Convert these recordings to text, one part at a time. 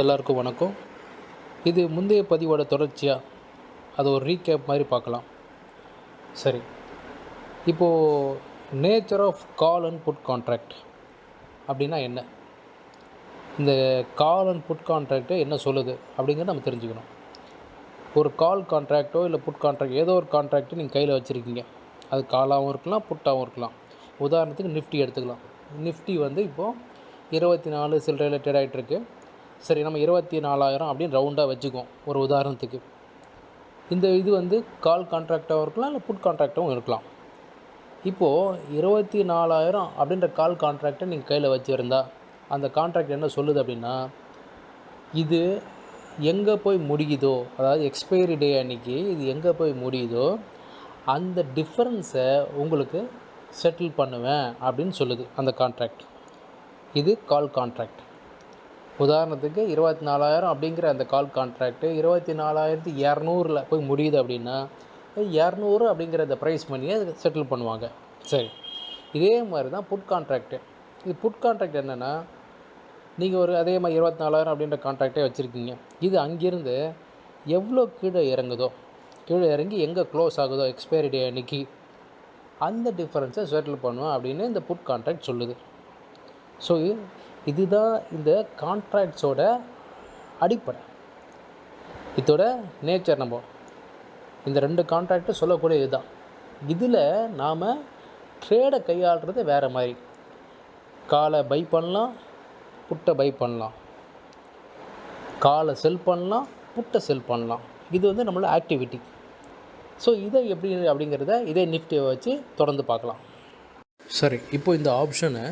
எல்லாருக்கும் வணக்கம். இது முந்தைய பதிவோட தொடர்ச்சியாக அது ஒரு ரீகேப் மாதிரி பார்க்கலாம். சரி, இப்போது nature of call and put contract அப்படின்னா என்ன, இந்த கால் அண்ட் புட் கான்ட்ராக்டை என்ன சொல்லுது அப்படிங்கிறத நம்ம தெரிஞ்சுக்கணும். ஒரு கால் கான்ட்ராக்டோ இல்லை புட் கான்ட்ராக்ட், ஏதோ ஒரு கான்ட்ராக்ட்டு நீங்கள் கையில் வச்சுருக்கீங்க. அது காலாகவும் இருக்கலாம், புட்டாகவும் இருக்கலாம். உதாரணத்துக்கு நிஃப்டி எடுத்துக்கலாம். நிஃப்டி இப்போது 24 சில்லறையில் ட்ரேட் ஆகிட்டுருக்கு. சரி, நம்ம 24,000 அப்படின்னு ரவுண்டாக வச்சுக்குவோம் ஒரு உதாரணத்துக்கு. இந்த இது கால் கான்ட்ராக்டாகவும் இருக்கலாம், இல்லை புட் கான்ட்ராக்டாகவும் இருக்கலாம். இப்போது 24,000 அப்படின்ற கால் கான்ட்ராக்டை நீங்கள் கையில் வச்சுருந்தா அந்த கான்ட்ராக்ட் என்ன சொல்லுது அப்படின்னா, இது எங்கே போய் முடியுதோ, அதாவது எக்ஸ்பைரி டே அன்றைக்கி இது எங்கே போய் முடியுதோ அந்த டிஃப்ரென்ஸை உங்களுக்கு செட்டில் பண்ணுவேன் அப்படின்னு சொல்லுது அந்த கான்ட்ராக்ட். இது கால் கான்ட்ராக்ட். உதாரணத்துக்கு 24,000 அப்படிங்கிற அந்த கால் கான்ட்ராக்டு 24,200 போய் முடியுது அப்படின்னா 200 அப்படிங்கிற அந்த ப்ரைஸ் மணியை செட்டில் பண்ணுவாங்க. சரி, இதே மாதிரி தான் புட் கான்ட்ராக்டு. இது புட் கான்ட்ராக்ட் என்னென்னா, நீங்கள் அதே மாதிரி 24,000 அப்படின்ற கான்ட்ராக்டே வச்சுருக்கீங்க. இது அங்கேருந்து எவ்வளோ கீழே இறங்கி எங்கே க்ளோஸ் ஆகுதோ எக்ஸ்பைரி டே அன்றைக்கி அந்த டிஃப்ரென்ஸை செட்டில் பண்ணுவேன் அப்படின்னு இந்த புட் கான்ட்ராக்ட் சொல்லுது. ஸோ இதுதான் இந்த கான்ட்ராக்ட்ஸோட அடிப்படை, இதோட நேச்சர். நம்ம இந்த 2 கான்ட்ராக்ட்டு சொல்லக்கூடிய இதுதான். இதில் நாம் ட்ரேடை கையாளுறது வேறு மாதிரி. காலை பை பண்ணலாம், புட்டை பை பண்ணலாம், காலை செல் பண்ணலாம், புட்டை செல் பண்ணலாம். இது நம்மளோட ஆக்டிவிட்டி. ஸோ இதை எப்படி அப்படிங்கிறத இதே நிஃப்டியை வச்சு தொடர்ந்து பார்க்கலாம். சரி, இப்போ இந்த ஆப்ஷனை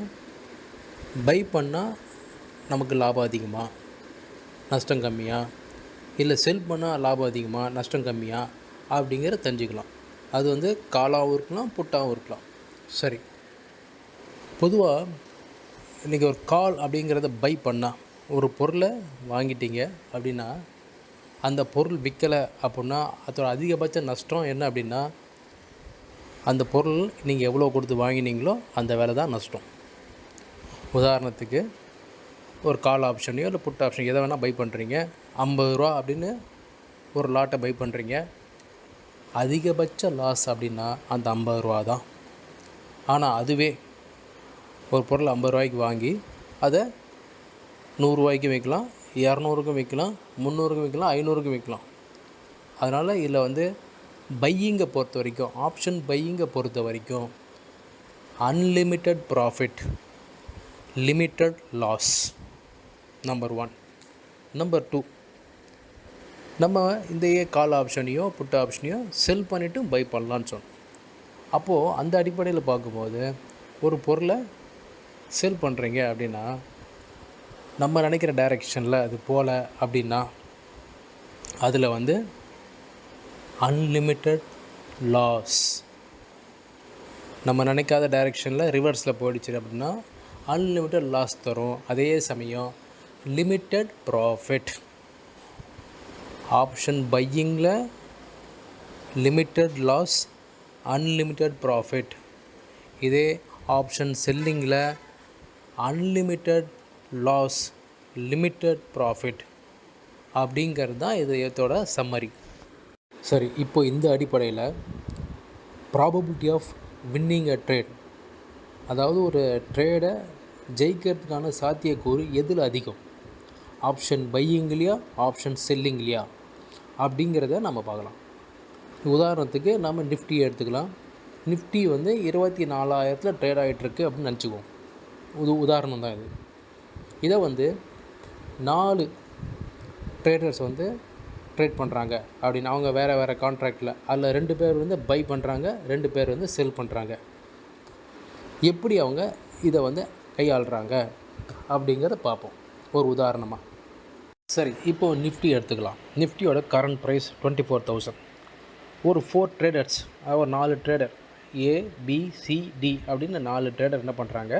பை பண்ணால் நமக்கு லாபம் அதிகமாக, நஷ்டம் கம்மியாக, இல்லை செல் பண்ணால் லாபம் அதிகமாக, நஷ்டம் கம்மியாக அப்படிங்கிற தெரிஞ்சுக்கலாம். அது காலாகவும் இருக்கலாம், புட்டாகவும் இருக்கலாம். சரி, பொதுவாக இன்றைக்கி ஒரு கால் அப்படிங்கிறத பை பண்ணால், ஒரு பொருளை வாங்கிட்டீங்க அப்படின்னா அந்த பொருள் விற்கலை அப்படின்னா அதோட அதிகபட்ச நஷ்டம் என்ன அப்படின்னா, அந்த பொருள் நீங்கள் எவ்வளோ கொடுத்து வாங்கினீங்களோ அந்த வேலை தான் நஷ்டம். உதாரணத்துக்கு ஒரு கால் ஆப்ஷனையோ இல்லை புட் ஆப்ஷன் எதை வேணால் பை பண்ணுறீங்க. 50 ரூபா அப்படின்னு ஒரு லாட்டை பை பண்ணுறீங்க. அதிகபட்ச லாஸ் அப்படின்னா அந்த 50 ரூபா தான். ஆனால் அதுவே ஒரு பொருள் 50 ரூபாய்க்கு வாங்கி அதை 100 ரூபாய்க்கும் விற்கலாம், 200க்கும் விற்கலாம், 300க்கும் விற்கலாம், 500க்கும் விற்கலாம். அதனால் இதில் பையிங்கை பொறுத்த வரைக்கும், ஆப்ஷன் பையிங்கை பொறுத்த வரைக்கும் unlimited profit, limited loss, number 1. Number 2, நம்ம இந்த கால் ஆப்ஷனையோ புட் ஆப்ஷனையோ செல் பண்ணிவிட்டு பை பண்ணலான்னு சொன்னோம். அப்போது அந்த அடிப்படையில் பார்க்கும்போது ஒரு பொருளை செல் பண்ணுறீங்க அப்படின்னா, நம்ம நினைக்கிற டைரெக்ஷனில் அது போகல அப்படின்னா அதில் அன்லிமிட்டட் லாஸ். நம்ம நினைக்காத டைரெக்ஷனில் ரிவர்ஸில் போயிடுச்சு அப்படின்னா அன்லிமிட்டட் லாஸ் தரும். அதே சமயம் லிமிட்டட் ப்ராஃபிட். ஆப்ஷன் பையிங்கில் லிமிட்டட் லாஸ், அன்லிமிட்டட் ப்ராஃபிட். இதே ஆப்ஷன் செல்லிங்கில் அன்லிமிட்டட் லாஸ், லிமிட்டட் ப்ராஃபிட் அப்படிங்கிறது தான் இதோட சம்மரி. சரி, இப்போ இந்த அடிப்படையில் probability of winning a trade, அதாவது ஒரு ட்ரேடை ஜெயிக்கிறதுக்கான சாத்தியக்கூறு எதில் அதிகம், ஆப்ஷன் பையிங்லையா ஆப்ஷன் செல்லிங்லையா அப்படிங்கிறத நம்ம பார்க்கலாம். உதாரணத்துக்கு நம்ம நிஃப்டி எடுத்துக்கலாம். நிஃப்டி 24,000 ட்ரேட் ஆகிட்டுருக்கு அப்படின்னு நினச்சிக்குவோம். உதாரணம் தான் இது. இதை 4 ட்ரேடர்ஸ் ட்ரேட் பண்ணுறாங்க அப்படின்னு அவங்க வேறு கான்ட்ராக்டில். அதில் 2 பேர் பை பண்ணுறாங்க, 2 பேர் செல் பண்ணுறாங்க. எப்படி அவங்க இதை கையாளுறாங்க அப்படிங்கிறத பார்ப்போம் ஒரு உதாரணமாக. சரி, இப்போது நிஃப்டி எடுத்துக்கலாம். நிஃப்டியோட கரண்ட் ப்ரைஸ் 24,000. ஒரு 4 ட்ரேடர்ஸ், ஒரு 4 ட்ரேடர், ABCD அப்படின்னு 4 ட்ரேடர் என்ன பண்ணுறாங்க,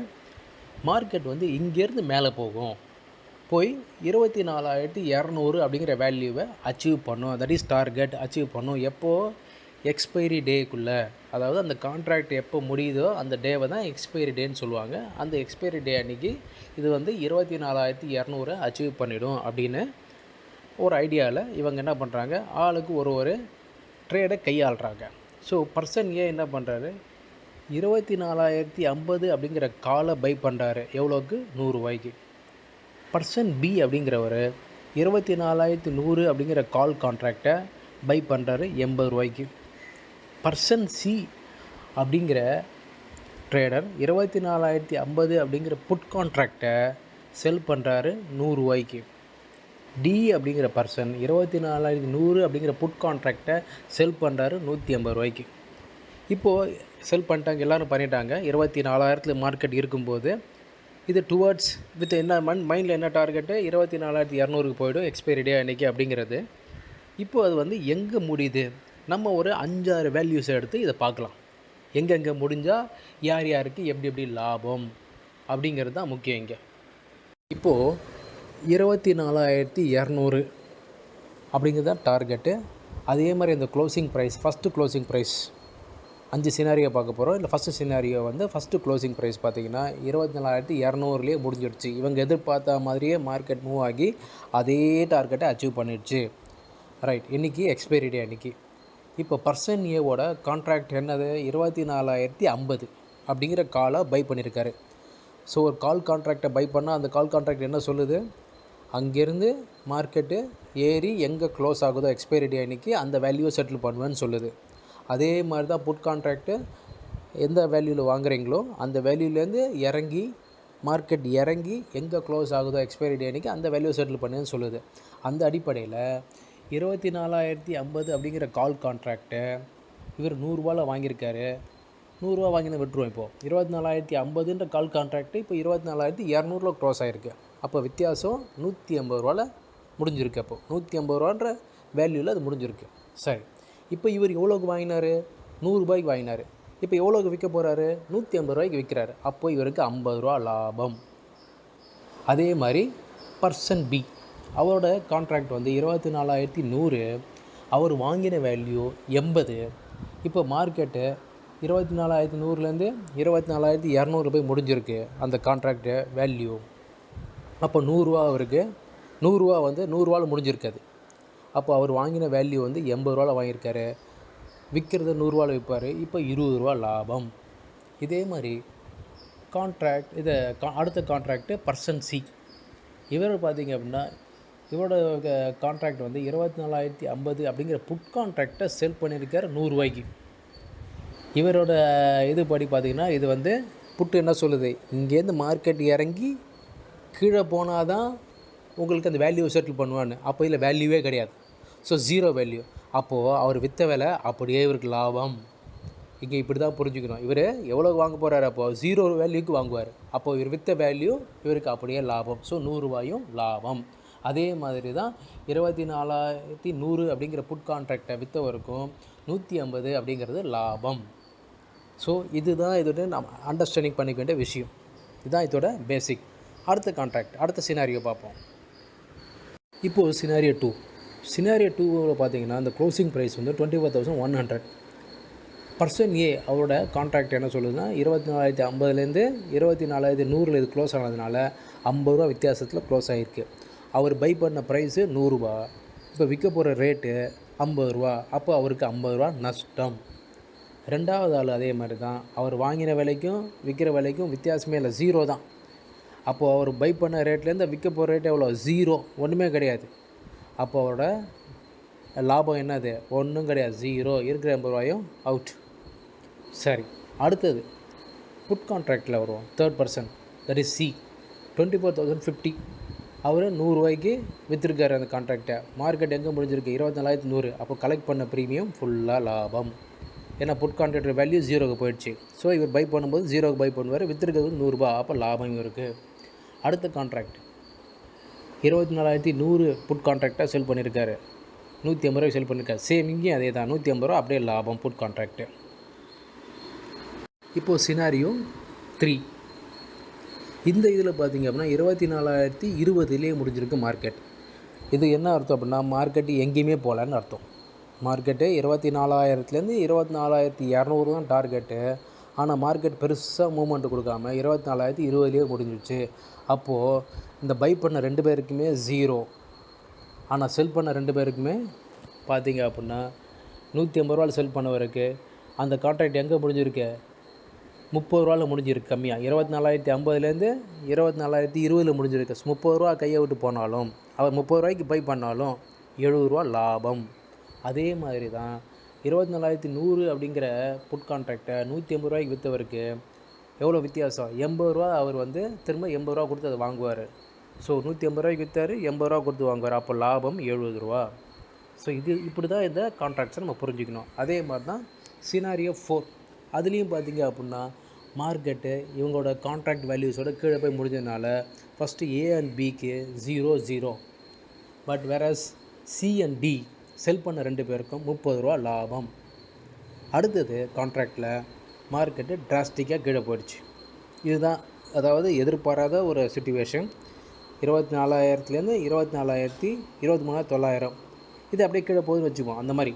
மார்க்கெட் இங்கேருந்து மேலே போய் 24,200 அப்படிங்கிற வேல்யூவை அச்சீவ் பண்ணும். தட் இஸ் டார்கெட் அச்சீவ் பண்ணும். எப்போது, எக்ஸ்பைரி டேக்குள்ளே, அதாவது அந்த கான்ட்ராக்ட் எப்போ முடியுதோ அந்த டேவை தான் எக்ஸ்பைரி டேன்னு சொல்லுவாங்க. அந்த எக்ஸ்பைரி டே அன்றைக்கி இது வந்து 24,200 அச்சீவ் பண்ணிடும் அப்படின்னு ஒரு ஐடியாவில் இவங்க என்ன பண்ணுறாங்க, ஆளுக்கு ஒரு ட்ரேடை கையாளுறாங்க. ஸோ பர்சன் ஏ என்ன பண்ணுறாரு, 24,050 அப்படிங்கிற காலை பை பண்ணுறாரு. எவ்வளோக்கு? 100 ரூபாய்க்கு. பர்சன் பி அப்படிங்கிறவர் 24,100 அப்படிங்கிற கால் கான்ட்ராக்டை பை பண்ணுறாரு 80 ரூபாய்க்கு. பர்சன் சி அப்படிங்கிற ட்ரேடர் 24,050 அப்படிங்கிற புட் கான்ட்ராக்டை செல் பண்ணுறாரு 100 ரூபாய்க்கு. டி அப்படிங்கிற பர்சன் 24,100 அப்படிங்கிற புட் கான்ட்ராக்டை செல் பண்ணுறாரு 150 ரூபாய்க்கு. இப்போது செல் பண்ணிட்டாங்க, எல்லோரும் பண்ணிட்டாங்க. 24,000 மார்க்கெட் இருக்கும்போது இது டுவர்ட்ஸ் வித் என்ன மைண்டில் என்ன டார்கெட்டு, 24,200க்கு போய்டும் எக்ஸ்பைரி டே அன்றைக்கி அப்படிங்கிறது. இப்போது அது வந்து எங்கே முடியுது, நம்ம ஒரு 5-6 வேல்யூஸ் எடுத்து இதை பார்க்கலாம். எங்கெங்கே முடிஞ்சால் யார் யாருக்கு எப்படி எப்படி லாபம் அப்படிங்கிறது தான் முக்கியம் இங்கே. இப்போது 24,200 அப்படிங்கிறது தான் டார்கெட்டு. அதே மாதிரி இந்த closing price, first closing price 5 scenario பார்க்க போகிறோம். இல்லை ஃபஸ்ட்டு சினாரியோ வந்து ஃபஸ்ட்டு க்ளோசிங் ப்ரைஸ் பார்த்திங்கன்னா 24,200லேயே முடிஞ்சிடுச்சு. இவங்க எதிர்பார்த்த மாதிரியே மார்க்கெட் மூவ் ஆகி அதே டார்கெட்டை அச்சீவ் பண்ணிடுச்சு. ரைட், இன்றைக்கி எக்ஸ்பைரி டே அன்றைக்கி. இப்போ பர்சன் ஏவோட கான்ட்ராக்ட் என்னது, 24,050 அப்படிங்கிற காலை பை பண்ணியிருக்காரு. ஸோ ஒரு கால் கான்ட்ராக்டை பை பண்ணால் அந்த கால் கான்ட்ராக்ட் என்ன சொல்லுது, அங்கேருந்து மார்க்கெட்டு ஏறி எங்கே க்ளோஸ் ஆகுதோ எக்ஸ்பைரி டே அன்றைக்கி அந்த வேல்யூவை செட்டில் பண்ணுவேன்னு சொல்லுது. அதே மாதிரி தான் புட் கான்ட்ராக்ட்டு எந்த வேல்யூவில் வாங்குறீங்களோ அந்த வேல்யூலேருந்து இறங்கி மார்க்கெட் இறங்கி எங்கே க்ளோஸ் ஆகுதோ எக்ஸ்பைரி டே அன்றைக்கி அந்த வேல்யூ செட்டில் பண்ணுன்னு சொல்லுது. அந்த அடிப்படையில் 24,050 அப்படிங்கிற கால் கான்ட்ராக்டை இவர் 100 ரூபாவில் வாங்கியிருக்காரு. 100 ரூபா வாங்கினா விட்டுருவோம். இப்போது 24,050ன்ற கால் கான்ட்ராக்ட்டு இப்போ 24,200 க்ளோஸ் ஆகிருக்கு. அப்போ வித்தியாசம் 150 ரூபாவில் முடிஞ்சிருக்கு. அப்போது 150 ரூபான்ற வேல்யூவில் அது முடிஞ்சிருக்கு. சரி, இப்போ இவர் எவ்வளோக்கு வாங்கினார், 100 ரூபாய்க்கு வாங்கினார். இப்போ எவ்வளோக்கு விற்க போகிறாரு, 150 ரூபாய்க்கு விற்கிறாரு. அப்போ இவருக்கு 50 ரூபா லாபம். அதே மாதிரி பர்சன் பி, அவரோட கான்ட்ராக்ட் வந்து 24,100, அவர் வாங்கின வேல்யூ 80. இப்போ மார்க்கெட்டு 24,100லேருந்து 24,200 போய் முடிஞ்சிருக்கு அந்த கான்ட்ராக்டு வேல்யூ. அப்போ 100 ரூபா அவருக்கு, 100 ரூபா வந்து 100 ரூபாவில் முடிஞ்சிருக்காது. அப்போ அவர் வாங்கின வேல்யூ வந்து 80 ரூபாவில் வாங்கியிருக்காரு. விற்கிறது 100 ரூபாவில் விற்பார். இப்போ 20 ரூபா லாபம். இதே மாதிரி கான்ட்ராக்ட் இதை அடுத்த கான்ட்ராக்டு பர்சன் சி, இவர் பார்த்திங்க அப்படின்னா இவரோட கான்ட்ராக்ட் வந்து 24,050 அப்படிங்கிற புட் கான்ட்ராக்டை செல் பண்ணியிருக்கார் 100 ரூபாய்க்கு. இவரோட இது படி பார்த்திங்கன்னா இது வந்து புட்டு என்ன சொல்லுது, இங்கேருந்து மார்க்கெட் இறங்கி கீழே போனால் தான் உங்களுக்கு அந்த வேல்யூவை செட்டில் பண்ணுவான்னு. அப்போ இதில் வேல்யூவே கிடையாது. So 0 value. அப்போது அவர் விற்ற விலை அப்படியே இவருக்கு லாபம். இங்கே இப்படி தான் புரிஞ்சுக்கணும். இவர் எவ்வளோ வாங்க போகிறாரு, அப்போது 0 வேல்யூக்கு வாங்குவார். அப்போது இவர் விற்ற வேல்யூ இவருக்கு அப்படியே லாபம். ஸோ 100 ரூபாயும் லாபம். அதே மாதிரி தான் 24,100 அப்படிங்கிற புட் கான்ட்ராக்டை விற்றவருக்கும் 150 அப்படிங்கிறது லாபம். ஸோ இதுதான் இதோட நம்ம அண்டர்ஸ்டாண்டிங் பண்ணிக்க வேண்டிய விஷயம். இதுதான் இதோட பேசிக். அடுத்த கான்ட்ராக்ட், அடுத்த சினாரியோ பார்ப்போம். இப்போது சினாரியோ 2. சினாரியோ 2வில் பார்த்தீங்கன்னா இந்த க்ளோசிங் ப்ரைஸ் வந்து 24,100. பர்சன் ஏ அவரோட கான்ட்ராக்ட் என்ன சொல்லுதுன்னா 24,050லேருந்து 24,100 இது க்ளோஸ் ஆனதுனால 50 ரூபா வித்தியாசத்தில் க்ளோஸ் ஆகிருக்கு. அவர் பை பண்ண ப்ரைஸு 100 ரூபா. இப்போ விற்க போகிற ரேட்டு 50 ரூபா. அப்போ அவருக்கு 50 ரூபா நஷ்டம். ரெண்டாவது ஆள் அதே மாதிரி தான், அவர் வாங்கின விலைக்கும் விற்கிற விலைக்கும் வித்தியாசமே இல்லை, 0 தான். அப்போது அவர் பை பண்ண ரேட்லேருந்து விற்க போகிற ரேட் எவ்வளோ, 0, ஒன்றுமே கிடையாது. அப்போ அவரோட லாபம் என்னது, ஒன்றும் கிடையாது, 0. இருக்கிற 50 ரூபாயும் அவுட். சரி, அடுத்தது புட் கான்ட்ராக்டில் வருவோம். Third person, that is C, 24,050. அவர் 100 ரூபாய்க்கு விற்றுருக்காரு அந்த கான்ட்ராக்டை. மார்க்கெட் எங்கே முடிஞ்சிருக்கு, 24,100. அப்போ கலெக்ட் பண்ண ப்ரீமியம் ஃபுல்லாக லாபம். ஏன்னா புட் கான்ட்ராக்டர் வேல்யூ 0க்கு போயிடுச்சு. ஸோ இவர் பை பண்ணும்போது 0க்கு பை பண்ணுவார், விற்றுருக்கிறது 100 ரூபா. அப்போ லாபம் இவருக்கு. அடுத்த கான்ட்ராக்ட் 24,100 புட் கான்ட்ராக்டாக செல் பண்ணியிருக்காரு, 150 ரூபாய்க்கு செல் பண்ணியிருக்காரு. சேம் இங்கேயும் அதே தான், 150 ரூபா அப்படியே லாபம் புட் கான்ட்ராக்டு. இப்போது சினாரியோ 3. இந்த இதில் பார்த்திங்க அப்படின்னா 24,020லேயே முடிஞ்சிருக்கு மார்க்கெட். இது என்ன அர்த்தம் அப்படின்னா மார்க்கெட்டு எங்கேயுமே போகலன்னு அர்த்தம். மார்க்கெட்டு 24,000லேருந்து 24,200 தான் டார்கெட்டு. ஆனால் மார்க்கெட் பெருசாக மூவ்மெண்ட் கொடுக்காம 24,020 முடிஞ்சிடுச்சு. அப்போது இந்த பை பண்ண 2 பேருக்குமே 0. ஆனால் செல் பண்ண 2 பேருக்குமே பார்த்தீங்க அப்படின்னா 150 செல் பண்ணவருக்கு அந்த கான்ட்ராக்ட் எங்கே முடிஞ்சிருக்கு? 30 முடிஞ்சிருக்கு. கம்மியாக 24,050லேருந்து 24,020 முடிஞ்சிருக்கு. 30 கையை விட்டு போனாலும் அவர் 30 பை பண்ணாலும் 70 லாபம். அதே மாதிரி தான் 24,100 அப்படிங்கிற புட் கான்ட்ராக்டை 150 விற்றவருக்கு எவ்வளோ வித்தியாசம்? 80 அவர் திரும்ப 80 கொடுத்து அதை வாங்குவார். ஸோ 150 விற்றார், 80 கொடுத்து வாங்குவார். அப்போ லாபம் 70. ஸோ இப்படி தான் இந்த கான்ட்ராக்ட்ஸை நம்ம புரிஞ்சுக்கணும். அதே மாதிரி தான் சினாரியோ 4. அதுலேயும் பார்த்தீங்க அப்படின்னா மார்க்கெட்டு இவங்களோட கான்ட்ராக்ட் வேல்யூஸோட கீழே போய் முடிஞ்சதுனால ஃபஸ்ட்டு ஏ அண்ட் பிக்கு 0 but whereas C and D செல் பண்ண 2 பேருக்கும் 30 லாபம். அடுத்தது கான்ட்ராக்டில் மார்க்கெட்டு டிராஸ்டிக்காக கீழே போயிடுச்சு. இதுதான் அதாவது எதிர்பாராத ஒரு சிச்சுவேஷன். 24,000லேருந்து 23,900 இது அப்படியே கீழே போகுதுன்னு வச்சுக்குவோம் அந்த மாதிரி.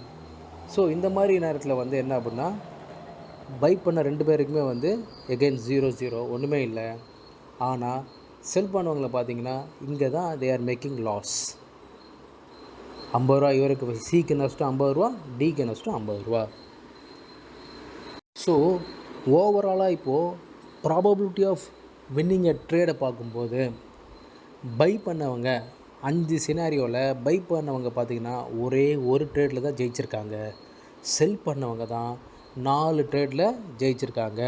ஸோ இந்த மாதிரி நேரத்தில் என்ன அப்படின்னா பை பண்ண 2 பேருக்குமே எகெயின் 0 ஒன்றுமே இல்லை. ஆனால் செல் பண்ணவங்களை பார்த்தீங்கன்னா இங்கே தான் தே ஆர் மேக்கிங் லாஸ். 50 இவருக்கு சிக்கு நஷ்டம் 50, டிக்கு நஷ்டம் 50. ஸோ ஓவராலாக இப்போது ப்ராபபிலிட்டி ஆஃப் வின்னிங் எ ட்ரேடை பார்க்கும்போது பை பண்ணவங்க 5 சினாரியோவில் பை பண்ணவங்க பார்த்திங்கன்னா ஒரே ஒரு ட்ரேடில் தான் ஜெயிச்சிருக்காங்க. செல் பண்ணவங்க தான் 4 ட்ரேடில் ஜெயிச்சிருக்காங்க.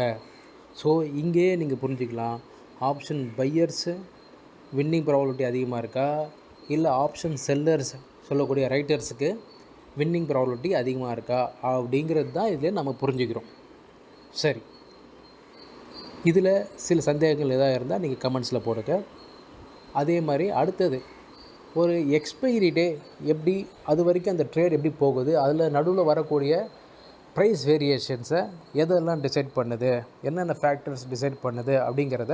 ஸோ இங்கேயே நீங்கள் புரிஞ்சுக்கலாம், ஆப்ஷன் பையர்ஸு வின்னிங் ப்ராபபிலிட்டி அதிகமாக இருக்கா, இல்லை ஆப்ஷன் செல்லர்ஸ் சொல்லக்கூடிய ரைட்டர்ஸுக்கு வின்னிங் ப்ராபபிலிட்டி அதிகமாக இருக்கா அப்படிங்கிறது தான் இதில் நம்ம புரிஞ்சுக்கிறோம். சரி, இதில் சில சந்தேகங்கள் எதாவது இருந்தால் நீங்கள் கமெண்ட்ஸில் போடுங்க. அதே மாதிரி அடுத்தது ஒரு எக்ஸ்பைரி டே எப்படி, அது வரைக்கும் அந்த ட்ரேட் எப்படி போகுது, அதில் நடுவில் வரக்கூடிய ப்ரைஸ் வேரியேஷன்ஸை எதெல்லாம் டிசைட் பண்ணுது, என்னென்ன ஃபேக்டர்ஸ் டிசைட் பண்ணுது அப்படிங்கிறத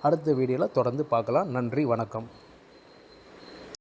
அடுத்த வீடியோவில் தொடர்ந்து பார்க்கலாம். நன்றி, வணக்கம்.